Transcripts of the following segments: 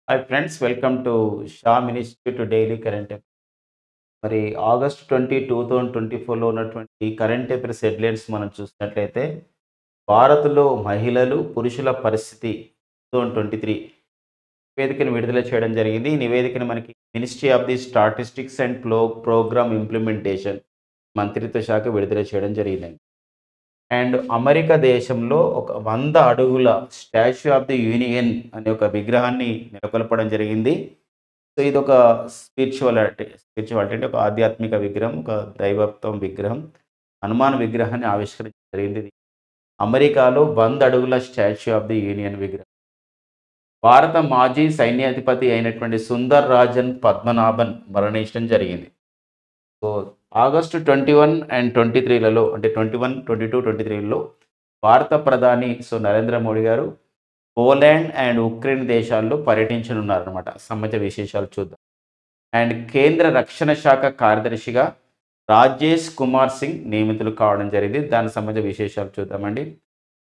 Hi friends, welcome to Shah institute daily current affairs. మరి August 20, 2024లో ఉన్నటువంటి current affairs headlines మనం చూసినట్లయితే, భారత్లో మహిళలు, పురుషుల పరిస్థితి 2023 నివేదికను విడుదల చేయడం జరిగింది. ఈ నివేదికను మనకి ministry of the statistics and program implementation మంత్రిత్వ శాఖ విడుదల చేయడం జరిగిందండి. అండ్ అమెరికా దేశంలో ఒక 100 అడుగుల స్టాచ్యూ ఆఫ్ ది యూనియన్ అనే ఒక విగ్రహాన్ని నెలకొల్పడం జరిగింది. సో ఇదొక స్పిరిచువాలిటీ అంటే ఒక ఆధ్యాత్మిక విగ్రహం, ఒక దైవత్వం విగ్రహం, హనుమాన్ విగ్రహాన్ని ఆవిష్కరించడం జరిగింది. ఇది అమెరికాలో 100 అడుగుల స్టాచ్యూ ఆఫ్ ది యూనియన్ విగ్రహం. భారత మాజీ సైన్యాధిపతి అయినటువంటి సుందర్ రాజన్ పద్మనాభన్ మరణించడం జరిగింది. సో ఆగస్టు 21 అండ్ 23లలో అంటే 21, 22, 23లో భారత ప్రధాని నరేంద్ర మోడీ గారు పోలాండ్ అండ్ ఉక్రెయిన్ దేశాల్లో పర్యటించనున్నారనమాట. సంబంధించిన విశేషాలు చూద్దాం. అండ్ కేంద్ర రక్షణ శాఖ కార్యదర్శిగా రాజేష్ కుమార్ సింగ్ నియమితులు కావడం జరిగింది. దానికి సంబంధించిన విశేషాలు చూద్దామండి.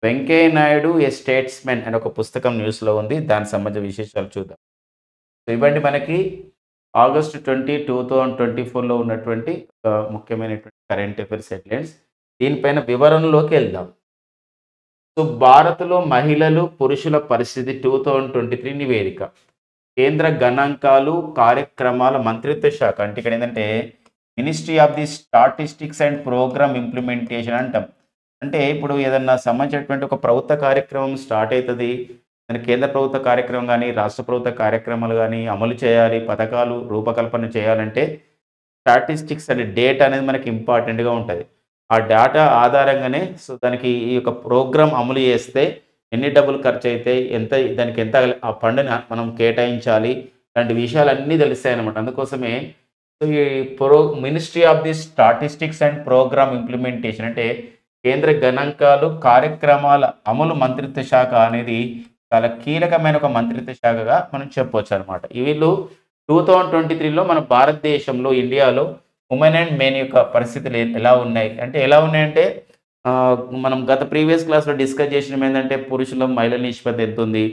వెంకయ్య నాయుడు ఏ స్టేట్స్మెన్ అనే ఒక పుస్తకం న్యూస్లో ఉంది. దానికి సంబంధించిన విశేషాలు చూద్దాం. సో ఇవ్వండి మనకి ఆగస్టు 20, 2024లో ఉన్నటువంటి ముఖ్యమైనటువంటి కరెంట్ అఫైర్స్ హెడ్లైన్స్. దీనిపైన వివరణలోకి వెళ్దాం. సో భారత్లో మహిళలు, పురుషుల పరిస్థితి 2023 నివేదిక. కేంద్ర గణాంకాలు కార్యక్రమాల మంత్రిత్వ శాఖ అంటే ఇక్కడ ఏంటంటే ministry of the statistics and program implementation అంటాం. అంటే ఇప్పుడు ఏదన్నా సంబంధించినటువంటి ఒక ప్రభుత్వ కార్యక్రమం స్టార్ట్ అవుతుంది, దాని కేంద్ర ప్రభుత్వ కార్యక్రమం కానీ రాష్ట్ర ప్రభుత్వ కార్యక్రమాలు కానీ అమలు చేయాలి, పథకాలు రూపకల్పన చేయాలంటే స్టాటిస్టిక్స్ అనే డేటా అనేది మనకి ఇంపార్టెంట్గా ఉంటుంది. ఆ డేటా ఆధారంగానే దానికి ఈ యొక్క ప్రోగ్రామ్ అమలు చేస్తే ఎన్ని డబ్బులు ఖర్చు అవుతాయి, దానికి ఎంత ఆ ఫండ్ని మనం కేటాయించాలి, ఇలాంటి విషయాలన్నీ తెలుస్తాయి అన్నమాట. అందుకోసమే ఈ ministry of the statistics and program implementation అంటే కేంద్ర గణాంకాలు కార్యక్రమాల అమలు మంత్రిత్వ శాఖ అనేది చాలా కీలకమైన ఒక మంత్రిత్వ శాఖగా మనం చెప్పవచ్చు అనమాట. వీళ్ళు 2023లో మన భారతదేశంలో ఇండియాలో ఉమెన్ అండ్ మెన్ యొక్క పరిస్థితులు ఎలా ఉన్నాయంటే మనం గత ప్రీవియస్ క్లాస్లో డిస్కస్ చేసిన ఏంటంటే పురుషుల మహిళల నిష్పత్తి ఎంత ఉంది,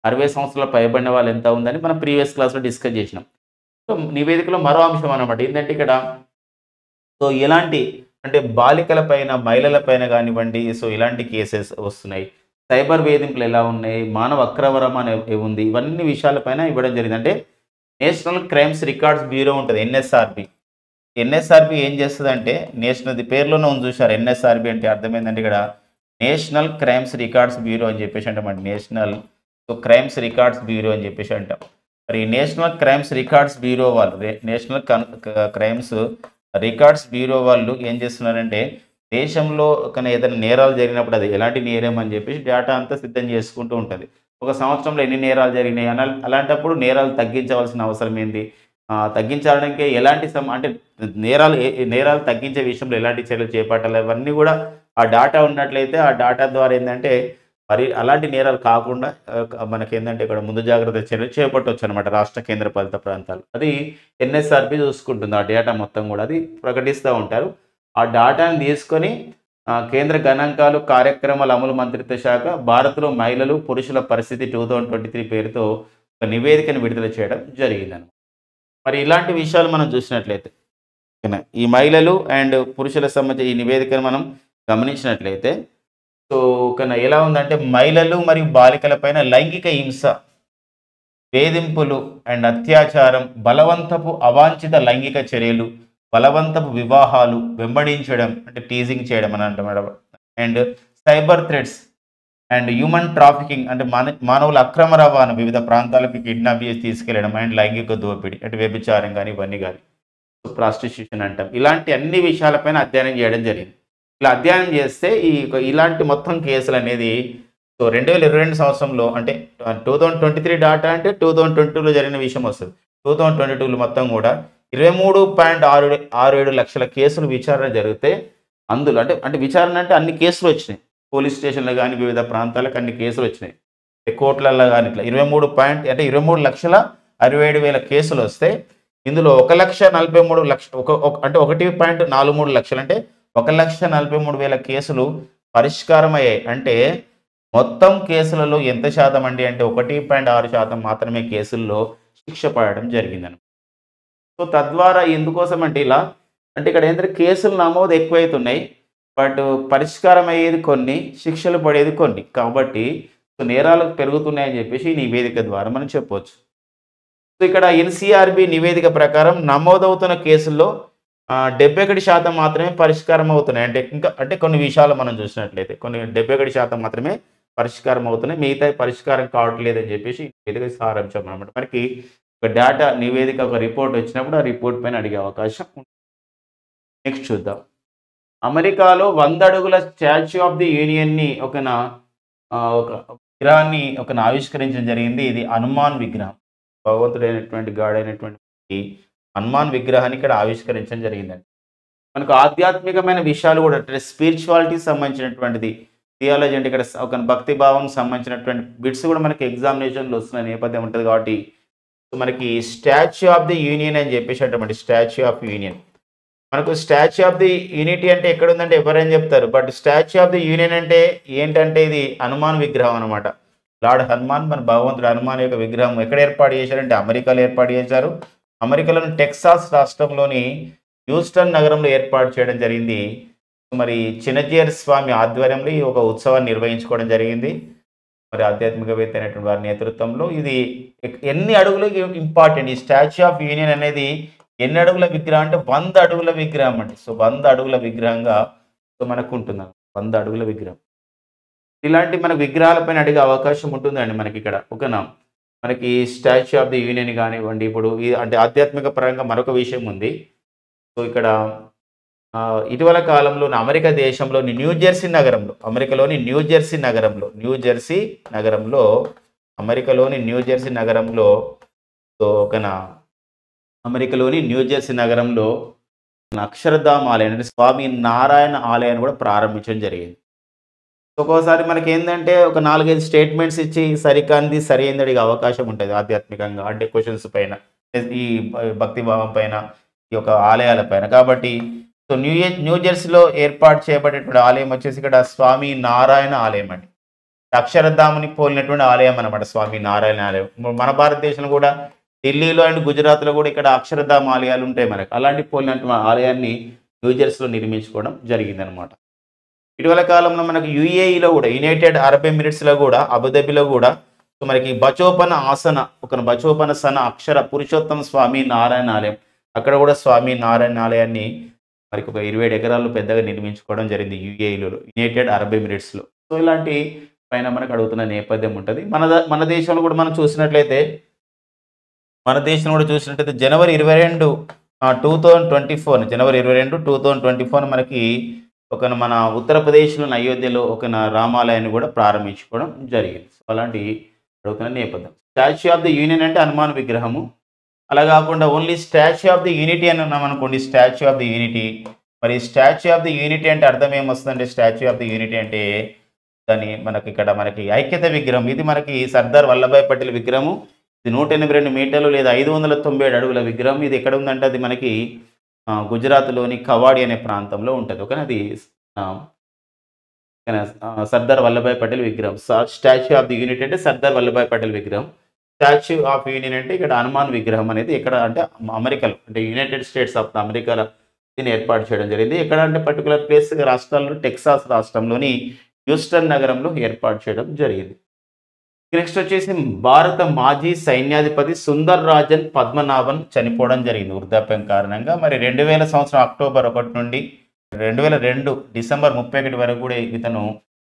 60 సంవత్సరాల పైబడిన వాళ్ళు ఎంత ఉందని మనం ప్రీవియస్ క్లాస్లో డిస్కస్ చేసినాం. సో నివేదికలో మరో అంశం అనమాట ఏంటంటే ఇక్కడ ఎలాంటి అంటే బాలికల పైన మహిళల పైన కానివ్వండి, ఇలాంటి కేసెస్ వస్తున్నాయి, సైబర్ వేధింపులు ఎలా ఉన్నాయి, మానవ అక్రమరం అనే ఉంది, ఇవన్నీ విషయాలపైన ఇవ్వడం జరిగింది. అంటే నేషనల్ క్రైమ్స్ రికార్డ్స్ బ్యూరో ఉంటుంది, ఎన్ఎస్ఆర్బి ఏం చేస్తుంది అంటే నేషనల్ పేరులోనే ఉంది చూసారు. ఎన్ఎస్ఆర్బి అంటే అర్థమైందంటే ఇక్కడ నేషనల్ క్రైమ్స్ రికార్డ్స్ బ్యూరో అని చెప్పేసి అంటాం. నేషనల్ క్రైమ్స్ రికార్డ్స్ బ్యూరో అని చెప్పేసి అంటాం. మరి నేషనల్ క్రైమ్స్ రికార్డ్స్ బ్యూరో వాళ్ళు నేషనల్ క్రైమ్స్ రికార్డ్స్ బ్యూరో వాళ్ళు ఏం చేస్తున్నారంటే దేశంలో ఏదైనా నేరాలు జరిగినప్పుడు అది ఎలాంటి నేరం అని చెప్పేసి డేటా అంతా సిద్ధం చేసుకుంటూ ఉంటుంది. ఒక సంవత్సరంలో ఎన్ని నేరాలు జరిగినాయి అలాంటప్పుడు నేరాలు తగ్గించవలసిన అవసరం ఏంది, తగ్గించడానికి ఎలాంటి అంటే నేరాలు తగ్గించే విషయంలో ఎలాంటి చర్యలు చేపట్టాలి, ఇవన్నీ కూడా ఆ డేటా ఉన్నట్లయితే ఆ డేటా ద్వారా ఏంటంటే మరి అలాంటి నేరాలు కాకుండా మనకి ఏంటంటే ఇక్కడ ముందు జాగ్రత్త చర్యలు చేపట్టవచ్చు అనమాట. రాష్ట్ర కేంద్ర పాలిత ప్రాంతాలు అది ఎన్ఎస్ఆర్బి చూసుకుంటుంది. ఆ డేటా మొత్తం కూడా అది ప్రకటిస్తూ ఉంటారు. ఆ డేటాను తీసుకొని కేంద్ర గణాంకాలు కార్యక్రమాల అమలు మంత్రిత్వ శాఖ భారత్లో మహిళలు, పురుషుల పరిస్థితి 2023 పేరుతో ఒక నివేదికను విడుదల చేయడం జరిగిందన్నమాట. మరి ఇలాంటి విషయాలు మనం చూసినట్లయితే ఈ మహిళలు అండ్ పురుషుల సంబంధించిన ఈ నివేదికను మనం గమనించినట్లయితే ఎలా ఉందంటే మహిళలు మరియు బాలికల పైన లైంగిక హింస, వేధింపులు అండ్ అత్యాచారం, బలవంతపు అవాంఛిత లైంగిక చర్యలు, బలవంతపు వివాహాలు, వెంబడించడం అంటే టీజింగ్ చేయడం అని అంటాం, and cyber threats and human trafficking అంటే మానవుల అక్రమ రవాణా, వివిధ ప్రాంతాలకు కిడ్నాప్ చేసి తీసుకెళ్లడం, అండ్ లైంగిక దోపిడీ అంటే వ్యభిచారం కానీ ఇవన్నీ కానీ ప్రాస్టిట్యూషన్ అంటాం. ఇలాంటి అన్ని విషయాలపైన అధ్యయనం చేయడం జరిగింది. ఇలా అధ్యయనం చేస్తే ఇలాంటి మొత్తం కేసులు అనేది 2022 సంవత్సరంలో అంటే 2023 డాటా అంటే 2022లో జరిగిన విషయం వస్తుంది. 2022లో మొత్తం కూడా 23.67 లక్షల కేసులు విచారణ జరిగితే అందులో అంటే విచారణ అంటే అన్ని కేసులు వచ్చినాయి, పోలీస్ స్టేషన్లో కానీ వివిధ ప్రాంతాలకు అన్ని కేసులు వచ్చినాయి, కోర్టులలో కానీ ఇట్లా 23,67,000 కేసులు వస్తే ఇందులో 1,43,00,000 అంటే 1.43 లక్షలు అంటే 1,43,000 కేసులు పరిష్కారం అయ్యాయి. అంటే మొత్తం కేసులలో ఎంత శాతం అండి అంటే 1.6% మాత్రమే కేసుల్లో శిక్ష పడడం జరిగిందనమాట. సో, తద్వారా ఎందుకోసం అంటే ఇలా అంటే ఇక్కడ ఏంటంటే కేసులు నమోదు ఎక్కువైతున్నాయి. బట్ పరిష్కారం అయ్యేది కొన్ని, శిక్షలు పడేది కొన్ని. కాబట్టి సో, నేరాలు పెరుగుతున్నాయని చెప్పేసి ఈ నివేదిక ద్వారా మనం చెప్పొచ్చు. సో, ఇక్కడ ఎన్‌సీఆర్‌బీ నివేదిక ప్రకారం నమోదవుతున్న కేసుల్లో 71% మాత్రమే పరిష్కారం అవుతున్నాయి. అంటే ఇంకా అంటే కొన్ని విషయాలు మనం చూసినట్లయితే కొన్ని 71% మాత్రమే పరిష్కారం అవుతున్నాయి. మిగతాయి పరిష్కారం కావట్లేదని చెప్పేసి నివేదిక సారాంశం అన్నమాట. మనకి ఒక డేటా నివేదిక ఒక రిపోర్ట్ వచ్చినప్పుడు ఆ రిపోర్ట్ పైన అడిగే అవకాశం ఉంది. నెక్స్ట్ చూద్దాం. అమెరికాలో 100 అడుగుల స్టాచ్యూ ఆఫ్ ది యూనియన్‌ని ఒక విగ్రహాన్ని ఆవిష్కరించడం జరిగింది. ఇది హనుమాన్ విగ్రహం. భగవంతుడైనటువంటి గాడైనటువంటి హనుమాన్ విగ్రహాన్ని ఇక్కడ ఆవిష్కరించడం జరిగిందండి. మనకు ఆధ్యాత్మికమైన విషయాలు కూడా అంటే స్పిరిచువాలిటీకి సంబంధించినటువంటిది థియాలజీ అంటే ఇక్కడ ఒక భక్తి భావం సంబంధించినటువంటి బిట్స్ కూడా మనకి ఎగ్జామినేషన్‌లో వస్తున్న నేపథ్యం ఉంటది కాబట్టి మనకి స్టాచ్యూ ఆఫ్ ది యూనియన్ అని చెప్పేసి అంటామండి. Statue of union. మనకు స్టాచ్యూ ఆఫ్ ది యూనిటీ అంటే ఎక్కడుందంటే ఎవరైనా చెప్తారు. But statue of the union అంటే ఏంటంటే ఇది హనుమాన్ విగ్రహం అనమాట. లార్డ్ హనుమాన్ మన భగవంతుడు హనుమాన్ యొక్క విగ్రహం ఎక్కడ ఏర్పాటు చేశారంటే అమెరికాలో ఏర్పాటు చేశారు. అమెరికాలోని టెక్సాస్ రాష్ట్రంలోని హ్యూస్టన్ నగరంలో ఏర్పాటు చేయడం జరిగింది. మరి చిన్నజీయర్ స్వామి ఆధ్వర్యంలో ఈ ఒక ఉత్సవాన్ని నిర్వహించుకోవడం జరిగింది. మరి ఆధ్యాత్మికవేత్త అయినటువంటి వారి నేతృత్వంలో ఇది ఎన్ని అడుగులు ఇంపార్టెంట్. ఈ స్టాచ్యూ ఆఫ్ యూనియన్ అనేది ఎన్ని అడుగుల విగ్రహం అంటే 100 అడుగుల విగ్రహం అండి. సో 100 అడుగుల విగ్రహంగా సో మనకు ఉంటుంది. 100 అడుగుల విగ్రహం. ఇలాంటి మన విగ్రహాలపైన అడిగే అవకాశం ఉంటుందండి మనకి ఇక్కడ. ఓకేనా? మనకి స్టాచ్యూ ఆఫ్ ది యూనియన్ కానివ్వండి, ఇప్పుడు అంటే ఆధ్యాత్మిక పరంగా మరొక విషయం ఉంది. సో ఇక్కడ ఇటీవల కాలంలో అమెరికా దేశంలోని న్యూజెర్సీ నగరంలో, అమెరికాలోని న్యూజెర్సీ నగరంలో, అమెరికాలోని న్యూజెర్సీ నగరంలో సో అమెరికాలోని న్యూజెర్సీ నగరంలో అక్షరధామ్ ఆలయం అంటే స్వామి నారాయణ ఆలయాన్ని కూడా ప్రారంభించడం జరిగింది. ఒక్కోసారి మనకేందంటే ఒక 4, 5 స్టేట్మెంట్స్ ఇచ్చి సరికానిది సరైనది అడిగే అవకాశం ఉంటుంది ఆధ్యాత్మికంగా అంటే క్వెషన్స్ పైన, ఈ భక్తి భావం పైన, ఈ యొక్క ఆలయాల పైన. కాబట్టి సో న్యూజెర్సీలో ఏర్పాటు చేయబడేటువంటి ఆలయం వచ్చేసి ఇక్కడ స్వామి నారాయణ ఆలయం అండి. అక్షరధాముని పోలినటువంటి ఆలయం అనమాట స్వామి నారాయణ ఆలయం. మన భారతదేశంలో కూడా ఢిల్లీలో అండ్ గుజరాత్లో కూడా ఇక్కడ అక్షరధామ్ ఆలయాలు ఉంటాయి మనకు. అలాంటి పోలినటువంటి ఆలయాన్ని న్యూజెర్సీలో నిర్మించుకోవడం జరిగిందనమాట. ఇటీవల కాలంలో మనకు యూఏఈలో కూడా, యునైటెడ్ అరబ్ ఎమిరేట్స్లో కూడా, అబుదాబిలో కూడా సో మనకి బచోపన సన అక్షర పురుషోత్తమ స్వామి నారాయణ ఆలయం, అక్కడ కూడా స్వామి నారాయణ ఆలయాన్ని మనకి ఒక 27 ఎకరాల్లో పెద్దగా నిర్మించుకోవడం జరిగింది యుఏఈలో, యునైటెడ్ అరబ్ ఎమిరేట్స్లో. సో ఇలాంటి పైన మనకు అడుగుతున్న నేపథ్యం ఉంటుంది. మన దేశంలో కూడా మనం చూసినట్లయితే జనవరి 22, 2024 మనకి మన ఉత్తరప్రదేశ్లోని అయోధ్యలో రామాలయాన్ని కూడా ప్రారంభించుకోవడం జరిగింది. సో అలాంటి అడుగుతున్న నేపథ్యం. స్టాచ్యూ ఆఫ్ ది యూనియన్ అంటే హనుమాన్ విగ్రహము. అలా కాకుండా only statue of the unity అని ఉన్నాం అనుకోండి, స్టాచ్యూ ఆఫ్ ది యూనిటీ. మరి స్టాచ్యూ ఆఫ్ ది యూనిటీ అంటే అర్థం ఏమొస్తుందంటే స్టాచ్యూ ఆఫ్ ది యూనిటీ అంటే దాన్ని మనకి ఐక్యత విగ్రహం. ఇది మనకి సర్దార్ వల్లభాయ్ పటేల్ విగ్రహము. ఇది 182 మీటర్లు లేదా 597 అడుగుల విగ్రహం. ఇది ఎక్కడ ఉందంటే అది మనకి గుజరాత్లోని కవాడి అనే ప్రాంతంలో ఉంటుంది. ఓకే, అది సర్దార్ వల్లభాయ్ పటేల్ విగ్రహం. స్టాచ్యూ ఆఫ్ ది యూనిటీ అంటే సర్దార్ వల్లభాయ్ పటేల్ విగ్రహం. స్టాచ్యూ ఆఫ్ యూనియన్ అంటే ఇక్కడ హనుమాన్ విగ్రహం అనేది ఎక్కడ అంటే అమెరికాలో అంటే యునైటెడ్ స్టేట్స్ ఆఫ్ అమెరికాలో దీన్ని ఏర్పాటు చేయడం జరిగింది. ఎక్కడ అంటే పర్టికులర్ ప్లేస్ రాష్ట్రాల్లో టెక్సాస్ రాష్ట్రంలోని హ్యూస్టన్ నగరంలో ఏర్పాటు చేయడం జరిగింది. నెక్స్ట్ వచ్చేసి భారత మాజీ సైన్యాధిపతి సుందర్ రాజన్ పద్మనాభన్ చనిపోవడం జరిగింది వృద్ధాప్యం కారణంగా. మరి 2000 సంవత్సరం అక్టోబర్ 1 నుండి 2002 డిసెంబర్ 31 వరకు కూడా ఇతను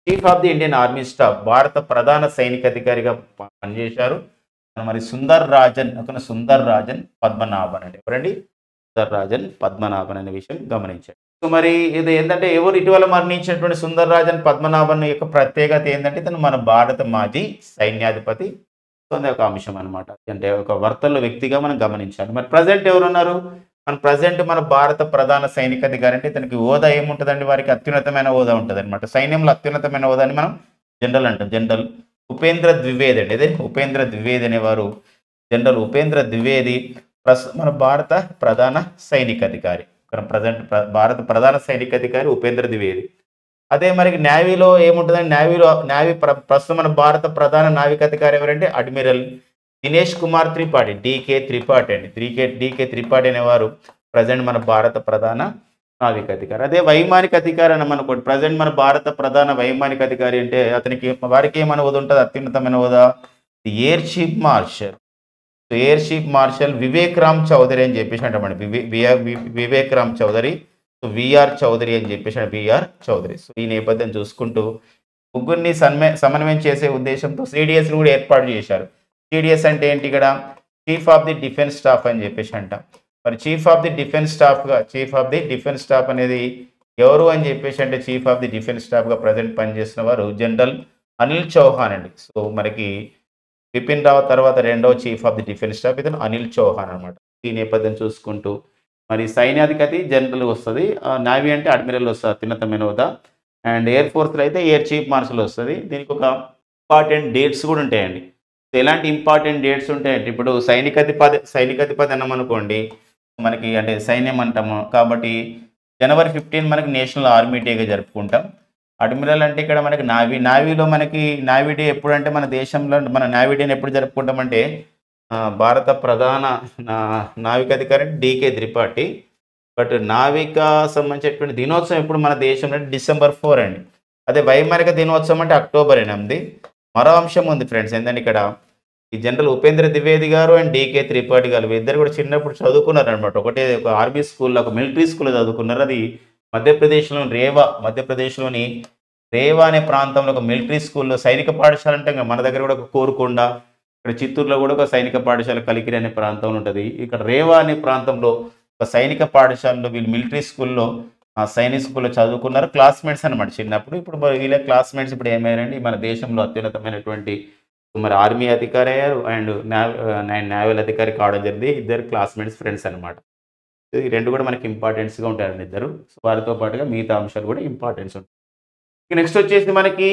chief of the Indian army staff, భారత ప్రధాన సైనికాధికారిగా పనిచేశారు. మరి సుందర్ రాజన్ పద్మనాభన్ అంటే ఎవరండి? సుందర్ రాజన్ పద్మనాభన్ అనే విషయం గమనించండి. సో మరి ఇది ఏంటంటే ఎవరు ఇటీవల మరణించినటువంటి సుందర్ రాజన్ పద్మనాభన్ యొక్క ప్రత్యేకత ఏంటంటే ఇతను మన భారత మాజీ సైన్యాధిపతి. సో అది ఒక అంశం అనమాట. అంటే ఒక వర్తల వ్యక్తిగా మనం గమనించాలి. మరి ప్రజెంట్ ఎవరున్నారు? మన భారత ప్రధాన సైనికాధికారి అంటే ఇతనికి హోదా ఏముంటుందండి? వారికి అత్యున్నతమైన హోదా ఉంటుంది అనమాట. సైన్యంలో అత్యున్నతమైన హోదాని మనం జనరల్ అంటాం. జనరల్ ఉపేంద్ర ద్వివేది అండి. ఇదే ఉపేంద్ర ద్వివేది అనేవారు. జనరల్ ఉపేంద్ర ద్వివేది మన భారత ప్రధాన సైనికాధికారి. ప్రజెంట్ భారత ప్రధాన సైనికాధికారి ఉపేంద్ర ద్వివేది. అదే మరి నేవీలో ఏముంటుందంటే నేవీ ప్రస్తుతం మన భారత ప్రధాన నావికాధికారి ఎవరంటే అడ్మిరల్ దినేష్ కుమార్ త్రిపాఠి, డీకే త్రిపాఠి అండి. డీకే త్రిపాఠి అనేవారు ప్రజెంట్ మన భారత ప్రధాన నావికాధికారి. అదే వైమానిక అధికారి అని అనుకోండి, ప్రజెంట్ మన భారత ప్రధాన వైమానిక అధికారి అంటే వారికి ఏమని హోదా ఉంటుంది, అత్యున్నతమైన హోదా air chief marshal. Air chief marshal Vivek Ram Chaudhary అని చెప్పేసి అంటామండి. వివేక్ రామ్ చౌదరి, విఆర్ చౌదరి అని చెప్పేసి విఆర్ చౌదరి. సో ఈ నేపథ్యం చూసుకుంటూ ముగ్గురిని సమన్వయం చేసే ఉద్దేశంతో సిడిఎస్ని కూడా ఏర్పాటు చేశారు. సిడిఎస్ అంటే ఏంటి, ఇక్కడ chief of the defence staff అని చెప్పేసి అంటాం. మరి chief of the defence staff అనేది ఎవరు అని చెప్పేసి అంటే చీఫ్ ఆఫ్ ది డిఫెన్స్ స్టాఫ్గా ప్రజెంట్ పనిచేస్తున్న వారు జనరల్ అనిల్ చౌహాన్ అండి. సో మనకి బిపిన్ రావత్ తర్వాత రెండవ chief of the defence staff ఇతను అనిల్ చౌహాన్ అనమాట. ఈ నేపథ్యం చూసుకుంటూ మరి సైన్యాధిపతి జనరల్ వస్తుంది, నేవీ అంటే అడ్మిరల్ వస్తుంది అత్యున్నతమైన హోదా, అండ్ ఎయిర్ ఫోర్స్లో అయితే ఎయిర్ చీఫ్ మార్షల్ వస్తుంది. దీనికి ఒక ఇంపార్టెంట్ డేట్స్ కూడా ఉంటాయండి. ఎలాంటి ఇంపార్టెంట్ డేట్స్ ఉంటాయంటే ఇప్పుడు సైనికాధిపతి అన్నామనుకోండి, మనకి అంటే సైన్యం అంటాము కాబట్టి జనవరి 15 మనకి నేషనల్ ఆర్మీ డేగా జరుపుకుంటాం. అడ్మిరల్ అంటే ఇక్కడ మనకి నావీలో మనకి నావీ డే ఎప్పుడు అంటే మన దేశంలో మన నావీ డేని ఎప్పుడు జరుపుకుంటామంటే భారత ప్రధాన నావికాధికారి డీకే త్రిపాఠి. బట్ నావికా సంబంధించినటువంటి దినోత్సవం ఎప్పుడు మన దేశంలో అంటే December 4 అండి. అదే వైమానిక దినోత్సవం అంటే October 8. మరో అంశం ఉంది ఫ్రెండ్స్, ఏంటంటే ఇక్కడ ఈ జనరల్ ఉపేంద్ర ద్వివేది గారు అండ్ డీకే త్రిపాఠి గారు ఇద్దరు కూడా చిన్నప్పుడు చదువుకున్నారు అనమాట. ఒక ఆర్మీ స్కూల్లో, ఒక మిలిటరీ స్కూల్లో చదువుకున్నారు. అది మధ్యప్రదేశ్లోని రేవా అనే ప్రాంతంలో ఒక మిలిటరీ స్కూల్లో సైనిక పాఠశాల అంటే మన దగ్గర కూడా ఒక కోరుకొండ, ఇక్కడ చిత్తూరులో కూడా ఒక సైనిక పాఠశాల కలికిరి అనే ప్రాంతంలో ఉంటుంది. ఇక్కడ రేవా అనే ప్రాంతంలో ఒక సైనిక పాఠశాలలో వీళ్ళు మిలిటరీ స్కూల్లో సైనిక్ స్కూల్లో చదువుకున్నారు. క్లాస్మేట్స్ అనమాట చిన్నప్పుడు. ఇప్పుడు వీళ్ళ క్లాస్మేట్స్ ఇప్పుడు ఏమయ్యారండి, మన దేశంలో అత్యున్నతమైనటువంటి మరి ఆర్మీ అధికారి అయ్యారు అండ్ నేవల్ అధికారి కావడం జరిగింది. ఇద్దరు క్లాస్మేట్స్ ఫ్రెండ్స్ అనమాట. ఈ రెండు కూడా మనకి ఇంపార్టెన్స్గా ఉంటారండి ఇద్దరు. సో వారితో పాటుగా మిగతా అంశాలు కూడా ఇంపార్టెన్స్ ఉంటాయి. నెక్స్ట్ వచ్చేసి మనకి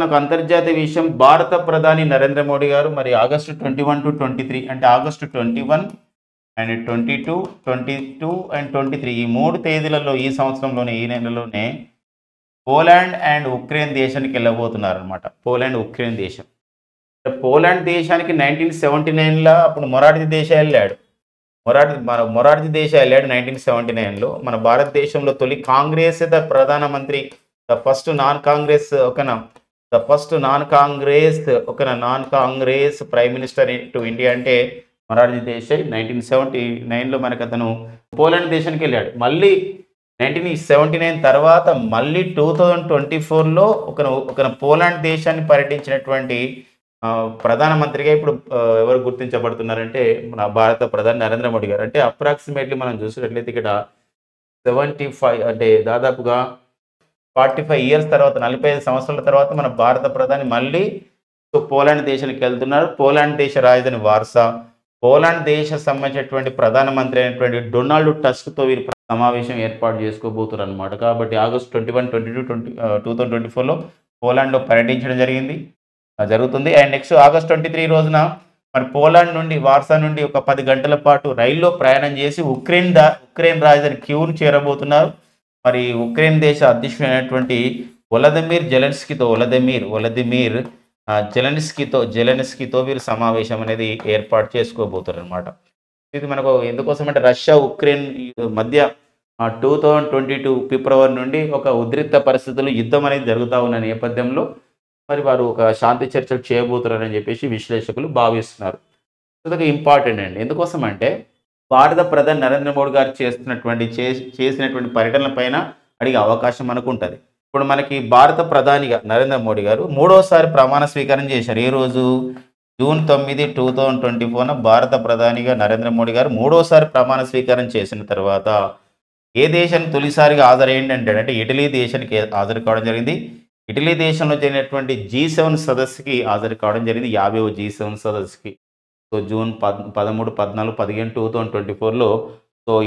నాకు అంతర్జాతీయ విషయం, భారత ప్రధాని నరేంద్ర మోడీ గారు మరి August 21 to 23 అంటే August 21 అండ్ 22, 22 అండ్ 23 ఈ 3 తేదీలలో ఈ సంవత్సరంలోనే ఈ నెలలోనే పోలాండ్ అండ్ ఉక్రెయిన్ దేశానికి వెళ్ళబోతున్నారు అనమాట. ఉక్రెయిన్ దేశం. పోలాండ్ దేశానికి 1979లో అప్పుడు మొరార్జీ దేశాయ్ వెళ్ళాడు. మొరార్జీ దేశాయ్ వెళ్ళాడు 1979లో. మన భారతదేశంలో తొలి కాంగ్రెసేతర ప్రధానమంత్రి, the first non Congress prime minister to India అంటే మొరార్జీ దేశాయ్. 1979లో మనకు అతను పోలాండ్ దేశానికి వెళ్ళాడు. మళ్ళీ 1979 తర్వాత మళ్ళీ 2024లో ఒక పోలాండ్ దేశాన్ని పర్యటించినటువంటి ప్రధానమంత్రిగా ఇప్పుడు ఎవరు గుర్తించబడుతున్నారంటే మన భారత ప్రధాని నరేంద్ర మోడీ గారు. అంటే అప్రాక్సిమేట్లీ మనం చూసినట్లయితే ఇక్కడ 75 అంటే దాదాపుగా 45 ఇయర్స్ తర్వాత, 45 సంవత్సరాల తర్వాత మన భారత ప్రధాని మళ్ళీ పోలాండ్ దేశానికి వెళ్తున్నారు. పోలాండ్ దేశ రాజధాని వార్సా, పోలాండ్ దేశ సంబంధించినటువంటి ప్రధానమంత్రి అయినటువంటి డొనాల్డ్ టస్క్తో వీరు సమావేశం ఏర్పాటు చేసుకోబోతున్నారు అనమాట. కాబట్టి August 21, 22, 2024లో పోలాండ్లో పర్యటించడం జరుగుతుంది. అండ్ నెక్స్ట్ August 23 రోజున మరి పోలాండ్ నుండి వార్సా నుండి ఒక 10 గంటల పాటు రైల్లో ప్రయాణం చేసి ఉక్రెయిన్ రాజధాని కీవ్ను చేరబోతున్నారు. మరి ఉక్రెయిన్ దేశ అధ్యక్షుడైనటువంటి వొలదిమిర్ జెలెన్స్కీతో వీరు సమావేశం అనేది ఏర్పాటు చేసుకోబోతున్నారు అనమాట. ఇది మనకు ఎందుకోసం అంటే రష్యా ఉక్రెయిన్ మధ్య 2022 ఫిబ్రవరి నుండి ఒక ఉద్రిక్త పరిస్థితులు యుద్ధం అనేది జరుగుతూ ఉన్న నేపథ్యంలో మరి వారు ఒక శాంతి చర్చలు చేయబోతున్నారని చెప్పేసి విశ్లేషకులు భావిస్తున్నారు. ఇది ఇంపార్టెంట్ అండి. ఎందుకోసం అంటే భారత ప్రధాని నరేంద్ర మోడీ గారు చేసినటువంటి పర్యటనల పైన అడిగే అవకాశం మనకు ఉంటుంది. ఇప్పుడు మనకి భారత ప్రధానిగా నరేంద్ర మోడీ గారు 3వసారి ప్రమాణ స్వీకారం చేశారు. ఏ రోజు June 9, 2024 భారత ప్రధానిగా నరేంద్ర మోడీ గారు 3వసారి ప్రమాణ స్వీకారం చేసిన తర్వాత ఏ దేశానికి తొలిసారిగా హాజరయ్యండి అంటే ఇటలీ దేశానికి హాజరు కావడం జరిగింది. ఇటలీ దేశంలో జరిగినటువంటి G7 సదస్సుకి హాజరు కావడం జరిగింది, 50వ G7 సదస్సుకి. సో June 13, 14, 15, 2024లో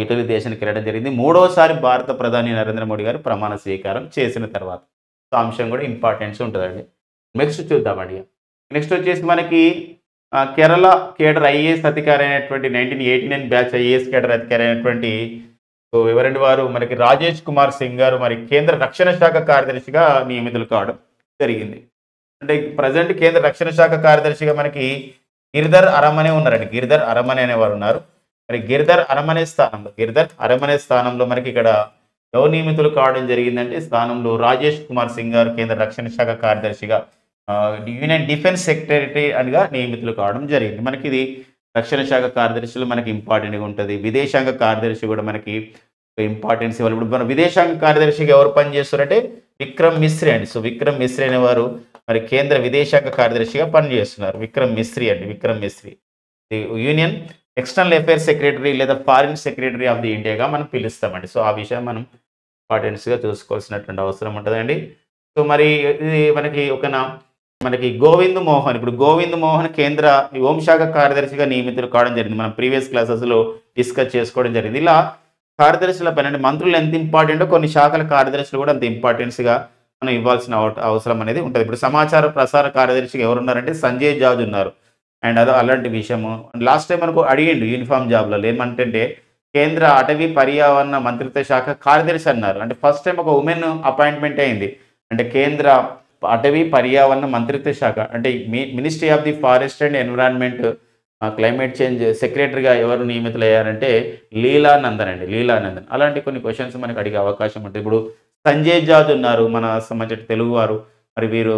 ఇటలీ దేశానికి వెళ్ళడం జరిగింది. 3వసారి భారత ప్రధాని నరేంద్ర మోడీ గారు ప్రమాణ స్వీకారం చేసిన తర్వాత. సో అంశం కూడా ఇంపార్టెన్స్ ఉంటుందండి. నెక్స్ట్ చూద్దామండి. నెక్స్ట్ వచ్చేసి మనకి కేరళ కేడర్ ఐఏఎస్ అధికారి అయినటువంటి 1989 బ్యాచ్ ఐఏఎస్ కేడర్ అధికారి అయినటువంటి సో ఎవరండి వారు? మనకి రాజేష్ కుమార్ సింగ్ గారు మరి కేంద్ర రక్షణ శాఖ కార్యదర్శిగా నియమితులు కావడం జరిగింది. అంటే ప్రజెంట్ కేంద్ర రక్షణ శాఖ కార్యదర్శిగా మనకి గిరిధర్ అరమనే ఉన్నారండి. గిరిధర్ అరమనే అనేవారు ఉన్నారు. మరి గిరిధర్ అరమనే స్థానంలో మనకి ఇక్కడ ఎవరు నియమితులు కావడం జరిగిందంటే స్థానంలో రాజేష్ కుమార్ సింగ్ గారు కేంద్ర రక్షణ శాఖ కార్యదర్శిగా యూనియన్ డిఫెన్స్ సెక్రటరీ అనిగా నియమితులు కావడం జరిగింది. మనకి ఇది రక్షణ శాఖ కార్యదర్శులు మనకి ఇంపార్టెంట్గా ఉంటుంది. విదేశాంగ కార్యదర్శి కూడా మనకి ఇంపార్టెన్స్ ఇవ్వాలి. ఇప్పుడు మన విదేశాంగ కార్యదర్శిగా ఎవరు పనిచేస్తారంటే విక్రమ్ మిశ్రీ అండి. సో విక్రమ్ మిశ్రీ అనేవారు మరి కేంద్ర విదేశాంగ కార్యదర్శిగా పనిచేస్తున్నారు. Vikram Misri union external affairs secretary లేదా ఫారిన్ సెక్రటరీ ఆఫ్ ది ఇండియాగా మనం పిలుస్తామండి. సో ఆ విషయం మనం ఇంపార్టెన్స్గా చూసుకోవాల్సినటువంటి అవసరం ఉంటుందండి. సో మరి ఇది మనకి గోవింద్ మోహన్, ఇప్పుడు గోవింద్ మోహన్ కేంద్ర హోంశాఖ కార్యదర్శిగా నియమితులు కావడం జరిగింది. మనం ప్రీవియస్ క్లాసెస్లో డిస్కస్ చేసుకోవడం జరిగింది. ఇలా కార్యదర్శుల పైన అంటే మంత్రులు ఎంత ఇంపార్టెంటో కొన్ని శాఖల కార్యదర్శులు కూడా అంత ఇంపార్టెన్స్గా మనం ఇవ్వాల్సిన అవసరం అనేది ఉంటుంది. ఇప్పుడు సమాచార ప్రసార కార్యదర్శిగా ఎవరున్నారంటే సంజయ్ జాజ్ ఉన్నారు. అండ్ అలాంటి విషయము లాస్ట్ టైం మనకు అడిగిండు యూనిఫామ్ జాబ్లలో ఏమంటే కేంద్ర అటవీ పర్యావరణ మంత్రిత్వ శాఖ కార్యదర్శి అన్నారు. అంటే ఫస్ట్ టైం ఒక ఉమెన్ అపాయింట్మెంట్ అయింది. అంటే కేంద్ర అటవీ పర్యావరణ మంత్రిత్వ శాఖ అంటే ministry of the forest and environment climate change సెక్రటరీగా ఎవరు నియమితులయ్యారంటే లీలానందన్. అలాంటి కొన్ని క్వశ్చన్స్ మనకు అడిగే అవకాశం ఉంటుంది. ఇప్పుడు సంజయ్ జాజ్ ఉన్నారు మన సంబంధించిన తెలుగువారు. మరి వీరు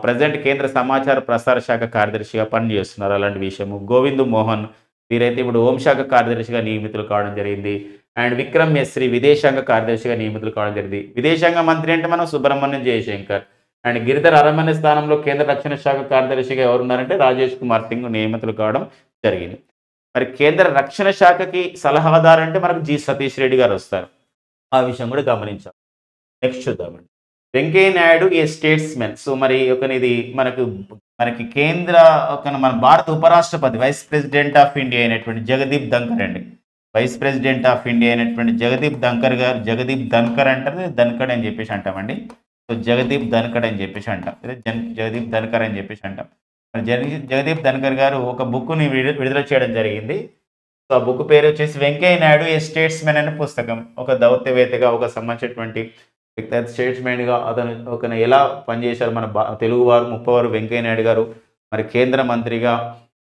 ప్రజెంట్ కేంద్ర సమాచార ప్రసార శాఖ కార్యదర్శిగా పనిచేస్తున్నారు. అలాంటి విషయము గోవింద్ మోహన్ వీరైతే ఇప్పుడు హోంశాఖ కార్యదర్శిగా నియమితులు కావడం జరిగింది. అండ్ విక్రమ్ మిశ్రీ విదేశాంగ కార్యదర్శిగా నియమితులు కావడం జరిగింది. విదేశాంగ మంత్రి అంటే మనం సుబ్రహ్మణ్యం జయశంకర్. అండ్ గిరిధర్ అరమనే స్థానంలో కేంద్ర రక్షణ శాఖ కార్యదర్శిగా ఎవరున్నారంటే రాజేష్ కుమార్ సింగ్ నియమితులు కావడం జరిగింది. మరి కేంద్ర రక్షణ శాఖకి సలహాదారు అంటే మనకు జి సతీష్ రెడ్డి గారు వస్తారు. ఆ విషయం కూడా గమనించాం. నెక్స్ట్ చూద్దామండి. వెంకయ్య నాయుడు ఏ స్టేట్స్మెన్. సో మరి ఇది మనకి కేంద్ర మన భారత ఉపరాష్ట్రపతి వైస్ ప్రెసిడెంట్ ఆఫ్ ఇండియా అయినటువంటి జగదీప్ ధన్కర్ అండి. వైస్ ప్రెసిడెంట్ ఆఫ్ ఇండియా అయినటువంటి జగదీప్ ధన్కర్ అంటారు, ధన్కడ్ అని చెప్పేసి అంటామండి. సో జగదీప్ ధన్కడ్ అని చెప్పేసి అంటాం. జగదీప్ ధన్కర్ అని చెప్పేసి అంటాం. జగదీప్ ధన్కర్ గారు ఒక బుక్ని విడుదల చేయడం జరిగింది. సో ఆ బుక్ పేరు వచ్చేసి వెంకయ్య నాయుడు ఏ స్టేట్స్మెన్ అనే పుస్తకం. ఒక దౌత్యవేత్తగా ఒక సంబంధించినటువంటి స్టేట్స్మెన్గా అతను ఎలా పనిచేశారు మన తెలుగువారు ముప్పవారు వెంకయ్య నాయుడు గారు మరి కేంద్ర మంత్రిగా,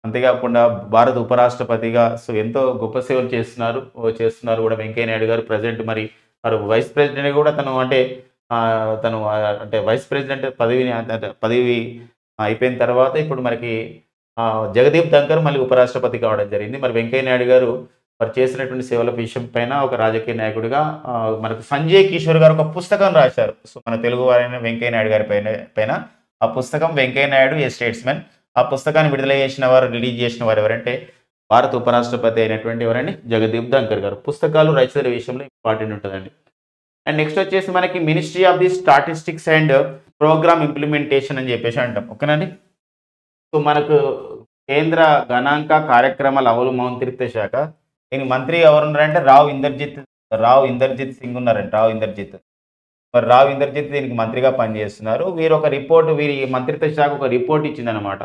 అంతేకాకుండా భారత ఉపరాష్ట్రపతిగా సో ఎంతో గొప్ప సేవలు చేస్తున్నారు కూడా వెంకయ్య నాయుడు గారు. ప్రజెంట్ మరి వైస్ ప్రెసిడెంట్ కూడా తను వైస్ ప్రెసిడెంట్ పదవి అయిపోయిన తర్వాత ఇప్పుడు మనకి జగదీప్ ధన్కర్ మళ్ళీ ఉపరాష్ట్రపతి కావడం జరిగింది. మరి వెంకయ్య నాయుడు గారు మరి చేసినటువంటి సేవల విషయం పైన ఒక రాజకీయ నాయకుడిగా మనకు సంజయ్ కిషోర్ గారు ఒక పుస్తకం రాశారు. సో మన తెలుగు వారైన వెంకయ్య నాయుడు గారి పైన ఆ పుస్తకం వెంకయ్య నాయుడు ఏ స్టేట్స్మెన్. ఆ పుస్తకాన్ని రిలీజ్ చేసిన వారు ఎవరంటే భారత ఉపరాష్ట్రపతి అయినటువంటి ఎవరండి జగదీప్ ధన్కర్ గారు. పుస్తకాలు రచయితల విషయంలో ఇంపార్టెంట్ ఉంటుందండి. అండ్ నెక్స్ట్ వచ్చేసి మనకి ministry of the statistics and program implementation అని చెప్పేసి అంటాం. ఓకేనండి. సో మనకు కేంద్ర గణాంక కార్యక్రమాల అమలు మంత్రిత్వ శాఖ దీనికి మంత్రి ఎవరున్నారంటే రావ్ ఇందర్జిత్ సింగ్ ఉన్నారండి. రావ్ ఇందర్జిత్ దీనికి మంత్రిగా పనిచేస్తున్నారు. వీరి మంత్రిత్వ శాఖ ఒక రిపోర్ట్ ఇచ్చిందనమాట.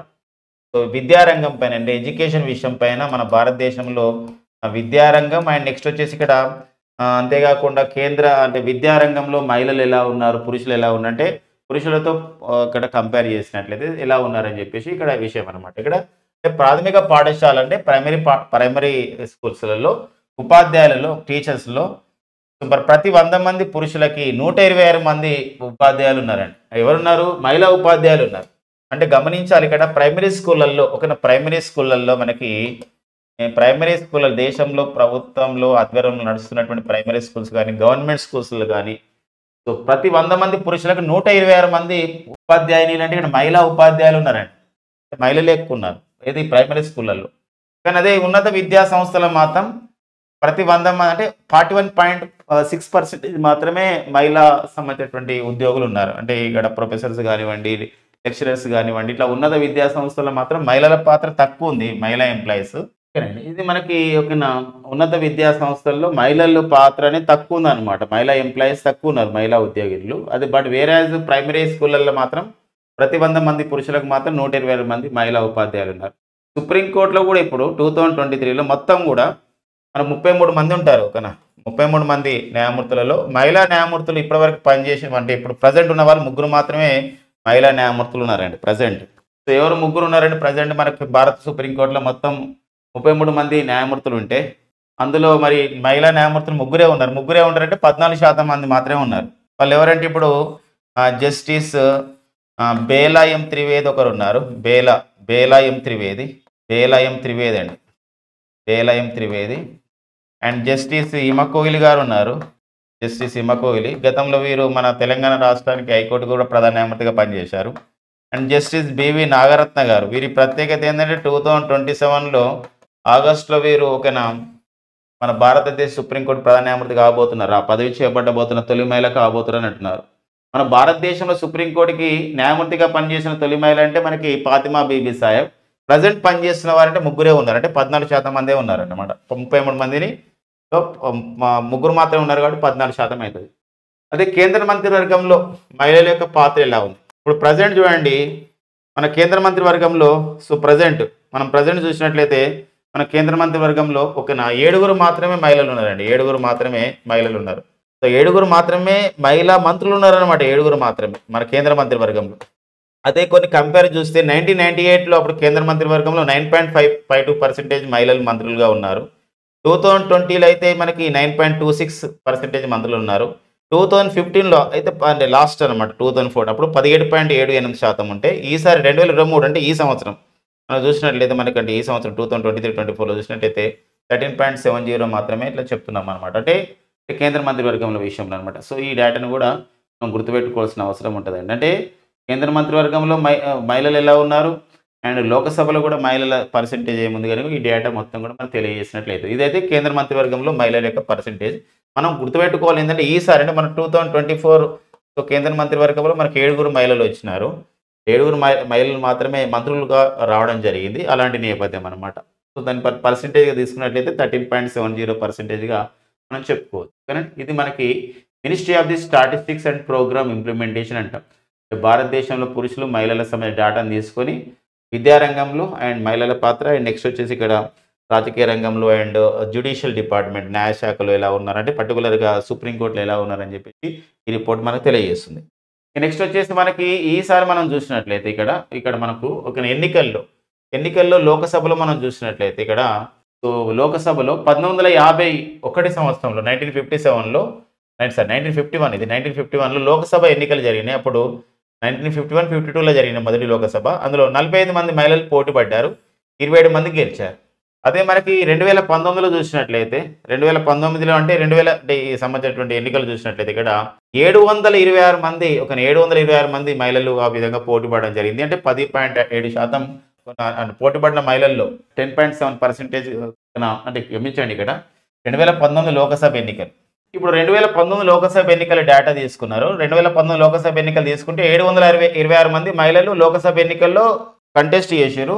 సో విద్యారంగం పైన అంటే ఎడ్యుకేషన్ విషయం పైన మన భారతదేశంలో విద్యారంగం అండ్ నెక్స్ట్ వచ్చేసి ఇక్కడ అంతేకాకుండా విద్యారంగంలో మహిళలు ఎలా ఉన్నారు, పురుషులు ఎలా ఉన్నారంటే పురుషులతో ఇక్కడ కంపేర్ చేసినట్లయితే ఎలా ఉన్నారని చెప్పేసి ఇక్కడ విషయం అనమాట. ఇక్కడ ప్రాథమిక పాఠశాల అంటే ప్రైమరీ స్కూల్స్లలో ఉపాధ్యాయులలో టీచర్స్లో ప్రతి 100 మంది పురుషులకి 126 మంది ఉపాధ్యాయులు ఉన్నారండి. ఎవరున్నారు? మహిళా ఉపాధ్యాయులు ఉన్నారు. అంటే గమనించాలి ఇక్కడ ప్రైమరీ స్కూళ్ళల్లో మనకి ప్రైమరీ స్కూళ్ళ దేశంలో ప్రభుత్వంలో ఆధ్వర్యంలో నడుస్తున్నటువంటి ప్రైమరీ స్కూల్స్ కానీ గవర్నమెంట్ స్కూల్స్లో కానీ సో ప్రతి 100 మంది పురుషులకు 126 మంది ఉపాధ్యాయులు అంటే ఇక్కడ మహిళా ఉపాధ్యాయులు ఉన్నారండి. మహిళలు ఎక్కువ ఉన్నారు ఇది ప్రైమరీ స్కూళ్ళల్లో. కానీ అదే ఉన్నత విద్యా సంస్థలో మాత్రం ప్రతి 100 మంది అంటే 41.6% మాత్రమే మహిళా సంబంధించినటువంటి ఉద్యోగులు ఉన్నారు. అంటే ఇక్కడ ప్రొఫెసర్స్ కానివ్వండి, లెక్చరర్స్ కానివ్వండి, ఇట్లా ఉన్నత విద్యా సంస్థలో మాత్రం మహిళల పాత్ర తక్కువ ఉంది, మహిళా ఎంప్లాయీస్. ఇది మనకి ఉన్నత విద్యా సంస్థల్లో మహిళల పాత్ర అనేది తక్కువ ఉంది అనమాట. మహిళా ఎంప్లాయీస్ తక్కువ ఉన్నారు, మహిళా ఉద్యోగులు. అది బట్ వేరే ప్రైమరీ స్కూళ్ళల్లో మాత్రం ప్రతి 100 మంది పురుషులకు మాత్రం 126 మంది మహిళా ఉపాధ్యాయులు ఉన్నారు. సుప్రీంకోర్టులో కూడా ఇప్పుడు 2023లో మొత్తం కూడా మన 33 మంది ఉంటారు. 33 మంది న్యాయమూర్తులలో మహిళా న్యాయమూర్తులు ఇప్పటివరకు పనిచేసిన అంటే ఇప్పుడు ప్రజెంట్ ఉన్న వాళ్ళు ముగ్గురు మాత్రమే మహిళా న్యాయమూర్తులు ఉన్నారండి ప్రజెంట్. సో ఎవరు ముగ్గురు ఉన్నారండి ప్రజెంట్ మనకి భారత సుప్రీంకోర్టులో మొత్తం 33 మంది న్యాయమూర్తులు ఉంటే అందులో మరి మహిళా న్యాయమూర్తులు ముగ్గురే ఉన్నారు. ముగ్గురే ఉన్నారంటే 14% మంది మాత్రమే ఉన్నారు. వాళ్ళు ఎవరంటే ఇప్పుడు జస్టిస్ బేలాయం త్రివేది ఒకరు ఉన్నారు. బేలాయం త్రివేది అండి. బేలాయం త్రివేది అండ్ జస్టిస్ హిమ కోహ్లీ గారు ఉన్నారు. జస్టిస్ హిమ కోహ్లీ గతంలో వీరు మన తెలంగాణ రాష్ట్రానికి హైకోర్టు కూడా ప్రధాన న్యాయమూర్తిగా పనిచేశారు. అండ్ జస్టిస్ బివి నాగరత్న గారు వీరి ప్రత్యేకత ఏంటంటే 2027లో ఆగస్టులో వీరు ఓకేనా మన భారతదేశ సుప్రీంకోర్టు ప్రధాన న్యాయమూర్తి కాబోతున్నారు. ఆ పదవి చేపట్టబోతున్న తొలి మహిళ కాబోతున్నారని అంటున్నారు. మన భారతదేశంలో సుప్రీంకోర్టుకి న్యాయమూర్తిగా పనిచేసిన తొలి మహిళ అంటే మనకి ఫాతిమా బీబీ సాహెబ్. ప్రజెంట్ పనిచేస్తున్న వారంటే ముగ్గురే ఉన్నారు. అంటే 14% మందే ఉన్నారన్నమాట. 33 మందిని ముగ్గురు మాత్రమే ఉన్నారు కాబట్టి 14% అవుతుంది. అదే కేంద్ర మంత్రివర్గంలో మహిళల యొక్క పాత్ర ఎలా ఉంది ఇప్పుడు ప్రజెంట్ చూడండి. మన కేంద్ర మంత్రివర్గంలో మనం ప్రజెంట్ చూసినట్లయితే మన కేంద్ర మంత్రివర్గంలో ఒక 7 మాత్రమే మహిళలు ఉన్నారండి. 7 మాత్రమే మహిళలు ఉన్నారు. సో 7 మాత్రమే మహిళా మంత్రులు ఉన్నారనమాట. 7 మాత్రమే మన కేంద్ర మంత్రివర్గంలో. అదే కొన్ని కంపేర్ చూస్తే 1998లో అప్పుడు కేంద్ర మంత్రివర్గంలో 9.52% మహిళలు మంత్రులుగా ఉన్నారు. 2020లో అయితే మనకి 9.26% మంత్రులు ఉన్నారు. 2015లో అయితే లాస్ట్ అనమాట 2004 అప్పుడు 17.78% ఉంటే ఈసారి 2023 అంటే ఈ సంవత్సరం మనం చూసినట్లయితే మనకంటే ఈ సంవత్సరం 2023-24లో చూసినట్లయితే 13.70 మాత్రమే ఇట్లా చెప్తున్నాం అనమాట. అంటే కేంద్ర మంత్రివర్గంలో విషయంలో అనమాట. సో ఈ డేటాను కూడా మనం గుర్తుపెట్టుకోవాల్సిన అవసరం ఉంటుందండి. అంటే కేంద్ర మంత్రివర్గంలో మహిళలు ఎలా ఉన్నారు అండ్ లోకసభలో కూడా మహిళల పర్సెంటేజ్ ఏముంది కనుక ఈ డేటా మొత్తం కూడా మనం తెలియజేసినట్లయితే ఇదైతే కేంద్ర మంత్రివర్గంలో మహిళల యొక్క పర్సెంటేజ్. మనం గుర్తుపెట్టుకోవాలి ఏంటంటే ఈసారి అంటే మన 2024 సో కేంద్ర మంత్రివర్గంలో మనకి 7 మహిళలు వచ్చినారు. 7 మహిళలు మాత్రమే మంత్రులుగా రావడం జరిగింది. అలాంటి నేపథ్యం అనమాట. సో దాని పర్సెంటేజ్గా తీసుకున్నట్లయితే 13.70%గా మనం చెప్పుకోవచ్చు. కానీ ఇది మనకి ministry of the statistics and program implementation అంటాం. భారతదేశంలో పురుషులు మహిళల సంబంధించిన డేటాను తీసుకొని విద్యారంగంలో అండ్ మహిళల పాత్ర అండ్ నెక్స్ట్ వచ్చేసి ఇక్కడ రాజకీయ రంగంలో అండ్ జ్యుడిషియల్ డిపార్ట్మెంట్ న్యాయశాఖలో ఎలా ఉన్నారంటే పర్టికులర్గా సుప్రీంకోర్టులో ఎలా ఉన్నారని చెప్పేసి ఈ రిపోర్ట్ మనకు తెలియజేస్తుంది. నెక్స్ట్ వచ్చేసి మనకి ఈసారి మనం చూసినట్లయితే ఇక్కడ మనకు ఒక ఎన్నికల్లో లోకసభలో మనం చూసినట్లయితే ఇక్కడ సో లోకసభలో 1951 సంవత్సరంలో 1951లో లోకసభ ఎన్నికలు జరిగినాయి. అప్పుడు 1951-52లో జరిగిన మొదటి లోకసభ. అందులో 45 మంది మహిళలు పోటీ పడ్డారు. 27 మంది గెలిచారు. అదే మనకి 2019లో చూసినట్లయితే 2019లో అంటే 2000 ఈ సంబంధించినటువంటి ఎన్నికలు చూసినట్లయితే ఇక్కడ 726 మంది 726 మంది మహిళలు ఆ విధంగా పోటీ పడడం జరిగింది. అంటే 10.7% పోటీ పడిన మహిళల్లో 10.7% అంటే గమనించండి ఇక్కడ 2019 లోకసభ ఎన్నికలు. ఇప్పుడు 2019 లోకసభ ఎన్నికల డేటా తీసుకున్నారు. 2019 లోకసభ ఎన్నికలు తీసుకుంటే 726 మంది మహిళలు లోకసభ ఎన్నికల్లో కంటెస్ట్ చేశారు.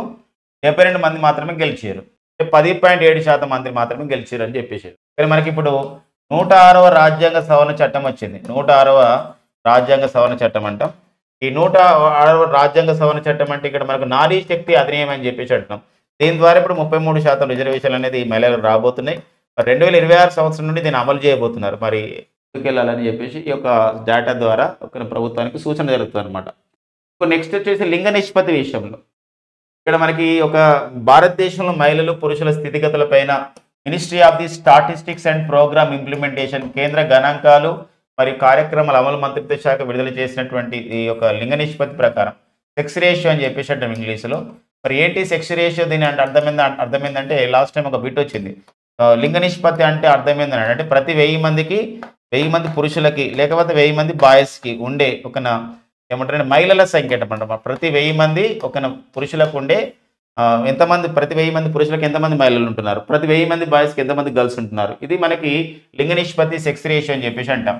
72 మంది మాత్రమే గెలిచారు. 10.7% మంది మాత్రమే గెలిచారు అని చెప్పేసారు. కానీ మనకి ఇప్పుడు 106వ రాజ్యాంగ సవరణ చట్టం వచ్చింది. 106వ రాజ్యాంగ సవరణ చట్టం అంటాం. ఈ 106వ రాజ్యాంగ సవరణ చట్టం అంటే ఇక్కడ మనకు నారీ శక్తి అధినియం అని చెప్పేసి అంటున్నాం. దీని ద్వారా ఇప్పుడు 33% రిజర్వేషన్లు అనేది మహిళలకు రాబోతున్నాయి. 2026 సంవత్సరం నుండి దీన్ని అమలు చేయబోతున్నారు. మరి ముందుకెళ్ళాలని చెప్పేసి ఈ యొక్క డేటా ద్వారా ఒక ప్రభుత్వానికి సూచన జరుగుతుంది అనమాట. నెక్స్ట్ వచ్చేసి లింగ నిష్పత్తి విషయంలో ఇక్కడ మనకి ఒక భారతదేశంలో మహిళలు పురుషుల స్థితిగతులపైన ministry of the statistics and program implementation కేంద్ర గణాంకాలు మరియు కార్యక్రమాల అమలు మంత్రిత్వ శాఖ విడుదల చేసినటువంటి ఈ యొక్క లింగ నిష్పత్తి ప్రకారం సెక్స్ రేషియో అని చెప్పేసి అంటాం ఇంగ్లీష్లో. మరి ఏంటి సెక్స్ రేషియో దీని అంటే అర్థమైందంటే లాస్ట్ టైం ఒక బిట్ వచ్చింది. లింగ నిష్పత్తి అంటే అర్థమైందని అంటే ప్రతి 1000 మందికి 1000 మంది పురుషులకి లేకపోతే 1000 మంది బాయ్స్కి ఉండే ఒక ఏమంటారంటే మహిళల సంఖ్య అనమాట. ప్రతి 1000 మంది ఒక పురుషులకు ఉండే ఎంతమంది ప్రతి 1000 మంది పురుషులకు ఎంతమంది మహిళలు ఉంటున్నారు, ప్రతి 1000 మంది బాయ్స్కి ఎంతమంది గర్ల్స్ ఉంటున్నారు. ఇది మనకి లింగ నిష్పత్తి సెక్స్ రేషియో అని చెప్పేసి అంటాం.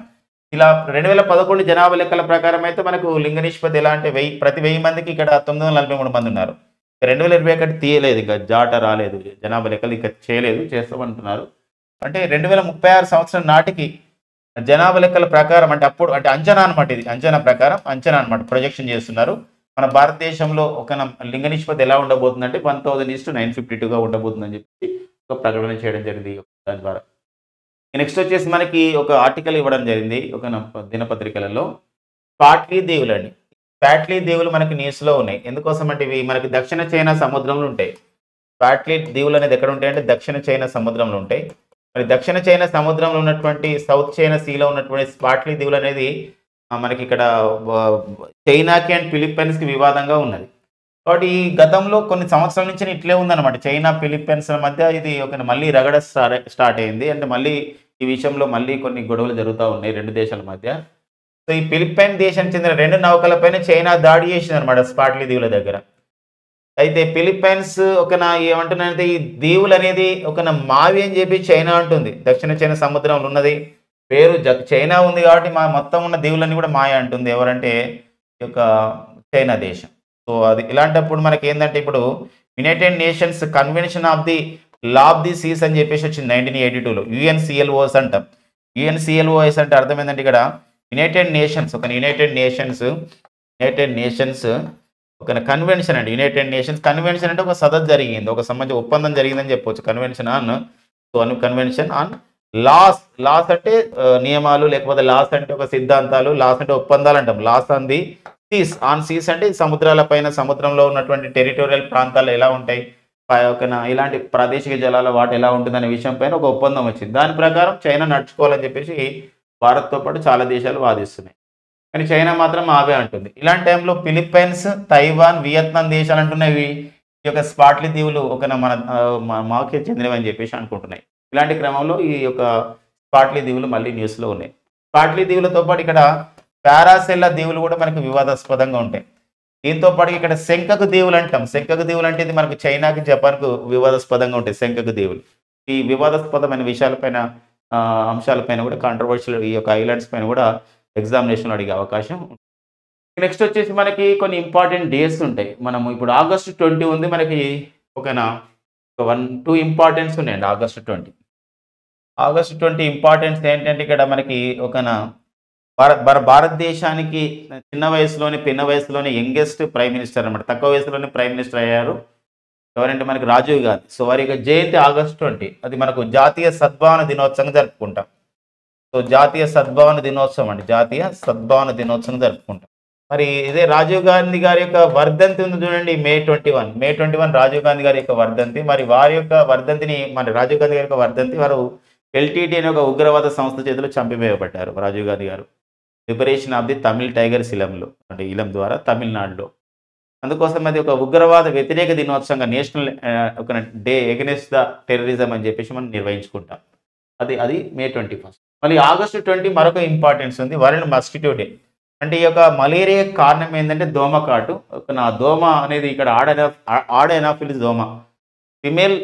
ఇలా 2011 జనాభా లెక్కల ప్రకారం అయితే మనకు లింగ నిష్పత్తి ఎలా అంటే ప్రతి 1000 మందికి ఇక్కడ 943 మంది ఉన్నారు. 2021 తీయలేదు, ఇంకా జాట రాలేదు, జనాభా లెక్కలు ఇంకా చేయలేదు, చేస్తామంటున్నారు. అంటే 2036 సంవత్సరం నాటికి జనాభా లెక్కల ప్రకారం అంటే అప్పుడు అంటే అంచనా అనమాట, ఇది అంచనా ప్రకారం అంచనా అనమాట, ప్రొజెక్షన్ చేస్తున్నారు. మన భారతదేశంలో ఒక లింగ నిష్పత్తి ఎలా ఉండబోతుందంటే 1000:952గా ఉండబోతుందని చెప్పి ఒక ప్రకటన చేయడం జరిగింది దాని ద్వారా. నెక్స్ట్ వచ్చేసి మనకి ఒక ఆర్టికల్ ఇవ్వడం జరిగింది ఒక దినపత్రికలలో. స్పాట్లీ దీవులండి. స్పాట్లీ దీవులు మనకి న్యూస్‌లో ఉన్నాయి. ఎందుకోసం అంటే ఇవి మనకి దక్షిణ చైనా సముద్రంలో ఉంటాయి. స్పాట్లీ దీవులు అనేది ఎక్కడ ఉంటాయంటే దక్షిణ చైనా సముద్రంలో ఉంటాయి. మరి దక్షిణ చైనా సముద్రంలో ఉన్నటువంటి సౌత్ చైనా సీలో ఉన్నటువంటి స్పాట్లీ దీవులు అనేది మనకి ఇక్కడ చైనాకి అండ్ ఫిలిప్పైన్స్‌కి వివాదంగా ఉన్నది. కాబట్టి ఈ గతంలో కొన్ని సంవత్సరాల నుంచి ఇట్లే ఉందన్నమాట. చైనా, ఫిలిప్పైన్స్‌ల మధ్య ఇది ఒక మళ్ళీ రగడ స్టార్ట్ అయింది. అంటే మళ్ళీ ఈ విషయంలో మళ్ళీ కొన్ని గొడవలు జరుగుతా ఉన్నాయి 2 దేశాల మధ్య. సో, ఈ ఫిలిప్పైన్ దేశానికి చెందిన 2 నౌకలపైన చైనా దాడి చేసిందన్నమాట స్పాట్లీ దీవుల దగ్గర. అయితే ఫిలిప్పైన్స్ ఏమంటున్నారంటే ఈ దీవులనేది మావి అని చెప్పి చైనా అంటుంది. దక్షిణ చైనా సముద్రంలో ఉన్నది. పేరు చైనా ఉంది కాబట్టి మొత్తం ఉన్న దీవులన్నీ కూడా మాయ అంటుంది. ఎవరంటే ఈ యొక్క చైనా దేశం. సో, అది ఇలాంటప్పుడు మనకేందంటే ఇప్పుడు United Nations convention of the law of the seas అని చెప్పేసి వచ్చింది 1982లో. యుఎన్‌సిఎల్ఓఎస్ అంటాం. యుఎన్‌సిఎల్ఓఎస్ అంటే అర్థం ఏందంటే ఇక్కడ యునైటెడ్ నేషన్స్ ఒక కన్వెన్షన్ అండి. యునైటెడ్ నేషన్స్ కన్వెన్షన్ అంటే ఒక సదస్సు జరిగింది. ఒక సంబంధించిన ఒప్పందం జరిగిందని చెప్పొచ్చు. కన్వెన్షన్ ఆన్ లాస్ అంటే నియమాలు, లేకపోతే లాస్ అంటే ఒక సిద్ధాంతాలు, లాస్ అంటే ఒప్పందాలు అంటాం. లాస్ ఆన్ ది సీస్ అంటే సముద్రాలపైన, సముద్రంలో ఉన్నటువంటి టెరిటోరియల్ ప్రాంతాలు ఎలా ఉంటాయి, ఇలాంటి ప్రాదేశిక జలాల వాటి ఎలా ఉంటుందనే విషయం పైన ఒక ఒప్పందం వచ్చింది. దాని ప్రకారం చైనా నడుచుకోవాలని చెప్పేసి భారత్‌తో పాటు చాలా దేశాలు వాదిస్తున్నాయి. కానీ చైనా మాత్రం ఆవే అంటుంది. ఇలాంటి టైంలో ఫిలిప్పైన్స్, తైవాన్, వియత్నాం దేశాలు అంటున్నవి ఈ యొక్క స్పాట్లీ దీవులు మాకే చెందినవి అని చెప్పేసి అనుకుంటున్నాయి. ఇలాంటి క్రమంలో ఈ యొక్క స్పాట్లీ దీవులు మళ్ళీ న్యూస్‌లో ఉన్నాయి. స్పాట్లీ దీవులతో పాటు ఇక్కడ పారాసెల్లా దీవులు కూడా మనకు వివాదాస్పదంగా ఉంటాయి. దీంతో పాటు ఇక్కడ శంఖకు దీవులు అంటాం. శంఖకు దీవులు అంటే ఇది మనకు చైనాకి, జపాన్‌కు వివాదాస్పదంగా ఉంటాయి శంఖకు దీవులు. ఈ వివాదాస్పదమైన విషయాలపైన అంశాలపైన కూడా కాంట్రోవర్షియల్ ఈ యొక్క ఐలాండ్స్ పైన కూడా ఎగ్జామినేషన్‌లో అడిగే అవకాశం ఉంది. నెక్స్ట్ వచ్చేసి మనకి కొన్ని ఇంపార్టెంట్ డేస్ ఉంటాయి. మనము ఇప్పుడు ఆగస్టు 20 ఉంది మనకి. 2 ఇంపార్టెన్స్ ఉన్నాయండి ఆగస్టు 20. ఆగస్టు 20 ఇంపార్టెన్స్ ఏంటంటే ఇక్కడ మనకి భారతదేశానికి పిన్న వయసులోనే యంగెస్ట్ ప్రైమ్ మినిస్టర్ అనమాట. తక్కువ వయసులోనే ప్రైమ్ మినిస్టర్ అయ్యారు. ఎవరంటే మనకి రాజీవ్ గాంధీ. సో, వారి యొక్క జయంతి ఆగస్టు 20. అది మనకు జాతీయ సద్భావన దినోత్సవంగా జరుపుకుంటాం. సో, జాతీయ సద్భావన దినోత్సవం అండి. జాతీయ సద్భావన దినోత్సవం జరుపుకుంటాం. మరి ఇదే రాజీవ్ గాంధీ గారి యొక్క వర్ధంతి ఉంది చూడండి. మే 21 రాజీవ్ గాంధీ గారి యొక్క వర్ధంతి. మరి వారి యొక్క వర్ధంతిని రాజీవ్ గాంధీ గారి యొక్క వర్ధంతి వారు ఎల్టీటీ అనే ఒక ఉగ్రవాద సంస్థ చేతిలో చంపివేయబడ్డారు రాజీవ్ గాంధీ గారు. Liberation of the Tamil tigers Eelam ద్వారా తమిళనాడులో. అందుకోసం అది ఒక ఉగ్రవాద వ్యతిరేక దినోత్సవంగా national day against the terrorism అని చెప్పేసి మనం నిర్వహించుకుంటాం. అది మే 21. మళ్ళీ ఆగస్టు 20 మరొక ఇంపార్టెన్స్ ఉంది. World mosquito day. అంటే ఈ యొక్క మలేరియా కారణం ఏంటంటే దోమకాటు. దోమ అనేది ఇక్కడ ఆడ ఎనాఫిలిస్ దోమ. ఫిమేల్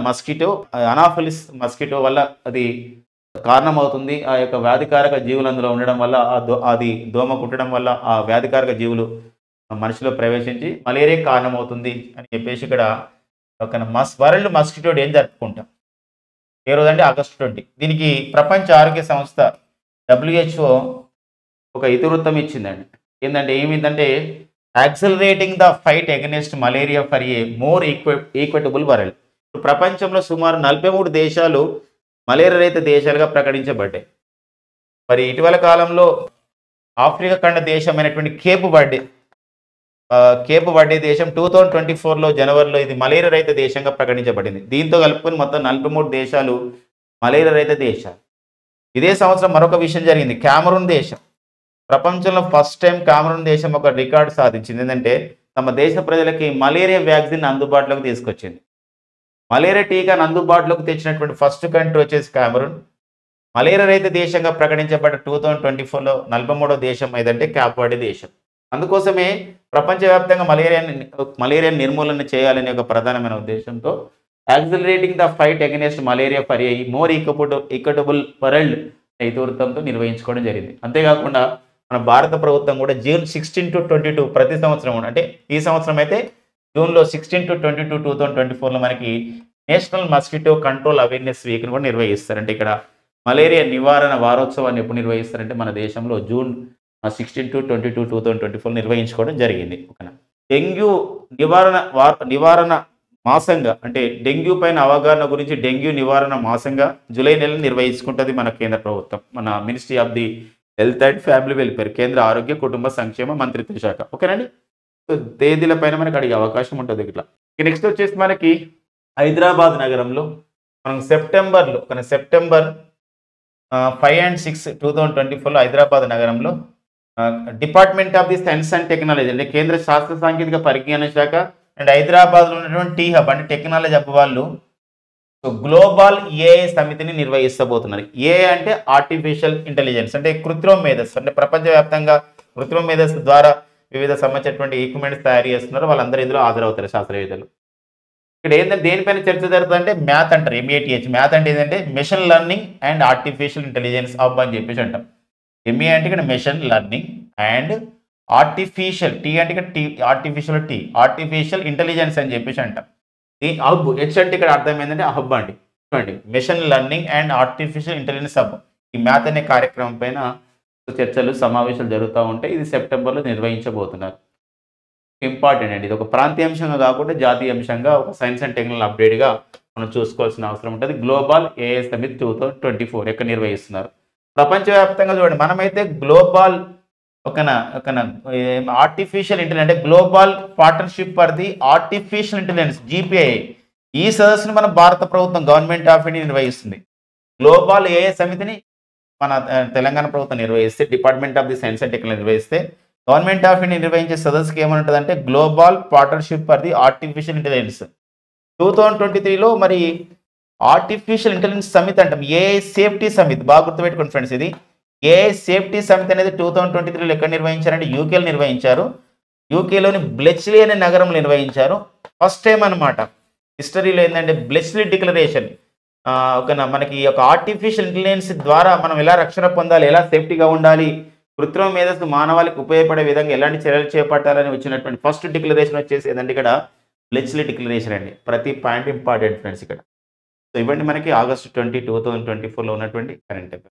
మస్కిటో అనాఫిలిస్ మస్కిటో వల్ల అది కారణమవుతుంది. ఆ యొక్క వ్యాధికారక జీవులు అందులో ఉండడం వల్ల అది దోమ కుట్టడం వల్ల ఆ వ్యాధికారక జీవులు మనిషిలో ప్రవేశించి మలేరియా కారణమవుతుంది అని చెప్పేసి ఇక్కడ వరల్డ్ మస్కిటో డే జరుపుకుంటాం. ఏ రోజంటే ఆగస్టు 20. దీనికి ప్రపంచ ఆరోగ్య సంస్థ WHO ఒక ఇతివృత్తం ఇచ్చిందండి. ఏమిందంటే accelerating the fight against malaria for a more equitable world. ప్రపంచంలో సుమారు 43 దేశాలు మలేరియా రహిత దేశాలుగా ప్రకటించబడ్డాయి. మరి ఇటీవల కాలంలో ఆఫ్రికా ఖండ దేశమైనటువంటి కేప్ వర్డే దేశం 2024లో జనవరిలో ఇది మలేరియా రహిత దేశంగా ప్రకటించబడింది. దీంతో కలుపుకొని మొత్తం 43 దేశాలు మలేరియా రహిత దేశాలు. ఇదే సంవత్సరం మరొక విషయం జరిగింది. కామరూన్ దేశం ప్రపంచంలో ఫస్ట్ టైం కామరూన్ దేశం ఒక రికార్డు సాధించింది. ఏంటంటే తమ దేశ ప్రజలకి మలేరియా వ్యాక్సిన్ అందుబాటులోకి తీసుకొచ్చింది. మలేరియా టీకాను అందుబాటులోకి తెచ్చినటువంటి ఫస్ట్ కంట్రీ వచ్చేసి కామరూన్. మలేరియా రహిత దేశంగా ప్రకటించబడ్డ 2024లో 43వ దేశం ఏదంటే కేప్ వర్డే దేశం. అందుకోసమే ప్రపంచవ్యాప్తంగా మలేరియా నిర్మూలన చేయాలనే ఒక ప్రధానమైన ఉద్దేశంతో accelerating the fight against malaria for a more equitable world ఇతివృత్తంతో నిర్వహించుకోవడం జరిగింది. అంతేకాకుండా మన భారత ప్రభుత్వం కూడా జూన్ 16 to 22 ప్రతి సంవత్సరం అంటే ఈ సంవత్సరం అయితే జూన్లో 16 to 22 2024లో మనకి నేషనల్ మస్కిటో కంట్రోల్ అవేర్నెస్ వీక్ని కూడా నిర్వహిస్తారు. అంటే ఇక్కడ మలేరియా నివారణ వారోత్సవాన్ని ఎప్పుడు నిర్వహిస్తారంటే మన దేశంలో జూన్ 16 to 22 2024 నిర్వహించుకోవడం జరిగింది. డెంగ్యూ నివారణ మాసంగా అంటే డెంగ్యూ పైన అవగాహన గురించి డెంగ్యూ నివారణ మాసంగా జూలై నెలలో నిర్వహించుకుంటుంది మన కేంద్ర ప్రభుత్వం. మన ministry of the health and family welfare, కేంద్ర ఆరోగ్య కుటుంబ సంక్షేమ మంత్రిత్వ శాఖ. ఓకేనండి. సో తేదీల పైన మనకి అడిగే అవకాశం ఉంటుంది ఇట్లా. నెక్స్ట్ వచ్చేసి మనకి హైదరాబాద్ నగరంలో మనం సెప్టెంబర్ 5 and 6, 2024లో హైదరాబాద్ నగరంలో department of the science and technology అంటే కేంద్ర శాస్త్ర సాంకేతిక పరిజ్ఞాన శాఖ అండ్ హైదరాబాద్లో ఉన్నటువంటి టీ హబ్ అంటే టెక్నాలజీ హబ్ వాళ్ళు గ్లోబల్ ఏఐ సమితిని నిర్వహిస్తబోతున్నారు. ఏఐ అంటే ఆర్టిఫిషియల్ ఇంటెలిజెన్స్ అంటే కృత్రిమ మేధస్సు, అంటే ప్రపంచవ్యాప్తంగా కృత్రిమ మేధస్సు ద్వారా వివిధ సంబంధించినటువంటి ఈక్విప్మెంట్స్ తయారు చేస్తున్నారు. వాళ్ళందరూ ఇందులో హాజరవుతారు శాస్త్రవేత్తలు. ఇక్కడ ఏంటంటే దేనిపైన చర్చ జరుగుతుందంటే మ్యాథ్ అంటారు, MATH. మ్యాథ్ అంటే ఏంటంటే machine learning and artificial intelligence hub అని చెప్పేసి అంటాం. MA అంటే ఇక్కడ machine learning and artificial, T అంటే ఇక్కడ ఆర్టిఫిషియల్ ఇంటెలిజెన్స్ అని చెప్పేసి అంటాం. ఈ హబ్ H అంటే ఇక్కడ అర్థం ఏంటంటే హబ్ అండి, చూడండి machine learning and artificial intelligence hub. ఈ మ్యాథ్ అనే కార్యక్రమం పైన చర్చలు సమావేశాలు జరుగుతూ ఉంటాయి. ఇది సెప్టెంబర్లో నిర్వహించబోతున్నారు. ఇంపార్టెంట్ అండి. ఇది ఒక ప్రాంతీయ అంశంగా కాకుండా జాతీయ అంశంగా ఒక సైన్స్ అండ్ టెక్నాలజీ అప్డేట్గా మనం చూసుకోవాల్సిన అవసరం ఉంటుంది. గ్లోబల్ ఏఐ సమిట్ 2024 ఎక్కడ నిర్వహిస్తున్నారు ప్రపంచవ్యాప్తంగా. చూడండి మనమైతే గ్లోబల్ ఆర్టిఫిషియల్ ఇంటెలిజెన్స్ అంటే global partnership for the artificial intelligence GPI, ఈ సదస్సును మన భారత ప్రభుత్వం గవర్నమెంట్ ఆఫ్ ఇండియా నిర్వహిస్తుంది. గ్లోబల్ ఏఐ సమితిని మన తెలంగాణ ప్రభుత్వం నిర్వహిస్తే, department of the science and technology నిర్వహిస్తే, గవర్నమెంట్ ఆఫ్ ఇండియా నిర్వహించే సదస్సుకి ఏమంటుంది అంటే global partnership for the artificial intelligence 2023లో మరి ఆర్టిఫిషియల్ ఇంటెలిజెన్స్ సమిట్ అంటాం. ఏఐ సేఫ్టీ సమిట్, బాగా గుర్తుపెట్టుకోండి ఫ్రెండ్స్. ఇది ఏఐ సేఫ్టీ సమిట్ అనేది 2023లో ఎక్కడ నిర్వహించారంటే యూకేలో నిర్వహించారు. యూకేలోని బ్లెచ్లీ అనే నగరంలో నిర్వహించారు. ఫస్ట్ టైం అనమాట హిస్టరీలో ఏంటంటే బ్లెచ్లీ డిక్లరేషన్. మనకి ఈ యొక్క ఆర్టిఫిషియల్ ఇంటెలిజెన్స్ ద్వారా మనం ఎలా రక్షణ పొందాలి, ఎలా సేఫ్టీగా ఉండాలి, కృత్రిమ మేధస్సు మానవాళికి ఉపయోగపడే విధంగా ఎలాంటి చర్యలు చేపట్టాలని వచ్చినటువంటి ఫస్ట్ డిక్లరేషన్ వచ్చేసి ఏంటంటే ఇక్కడ బ్లెచ్లీ డిక్లరేషన్ అండి. ప్రతి పాయింట్ ఇంపార్టెంట్ ఫ్రెండ్స్ ఇక్కడ. సో ఇవ్వండి మనకి ఆగస్టు 20, 2024లో ఉన్నటువంటి కరెంట్ అఫైర్స్.